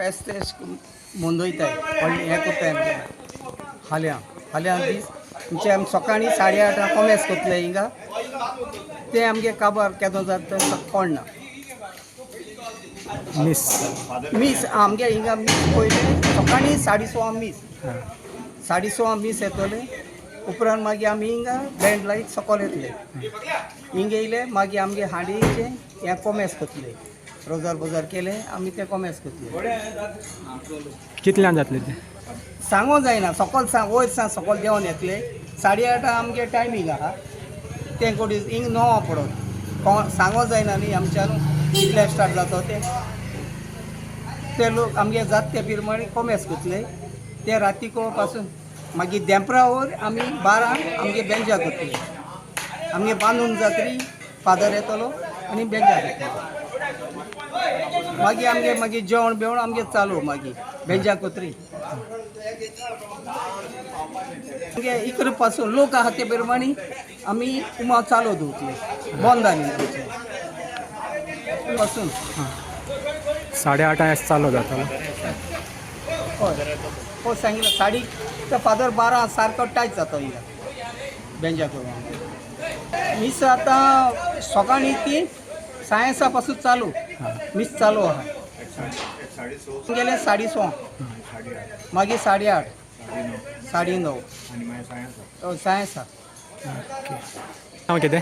फेस्त मनयताय व्हडलें हें कोत्ताय हाल्या दीस म्हणजे आमी सकाळीं 8:30 कॉमेर्स करतले हिंगा ते आमगे काबार केदो जाता तें कळना मीस आमगे हिंगा मीस पयलें सकाळीं 6:30 मीस 6:30 मीस येतले उपरांत मागीर आमी हिंगा बँड लायत सकयल येतले हिंगा येयले मागीर आमगे हांडीचे हें कॉमेर्स करतले रोजार बाजार केले आमी ते कॉमेर्स करतले कितल्यान जातले ते सांगो जायना सकयल सांग वयर सांग सकयल देंवन येतले 8:30 आमगे टायमींग आहा तें कोडी हिंग 9 पडत सांगो जायना न्ही आमच्यान कितले स्टार्ट जाता ते लोक आमगे जात ते प्रमाणे कॉमेर्स करतले ते रातीको पासून मागीर देंपरावर आमी 12 आमगे बेंजा करतले आमगे बांदून जातरी फादर येतलो आनी बेंजा करतले मागीर आमगे मागीर जेवण बेवण आमगे चालू मागीर बेंजा कोत्री आमगे इकडे पासून लोक आहा ते प्रमाणे आमी उमा चालू दवरतले बंद जाली पासून 8:30 चालू जाता हय हो सांगितलं साडी तर फादर 12 सारको टायट जाता हिंगा बेंजा करून मीस आतां सकाळीं ती सायन्सा पासून चालू मीस चालू आहा गेले 6:30 मागीर 8:30 9:30 सायन्सा हांव कितें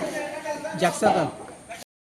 जॅक्सन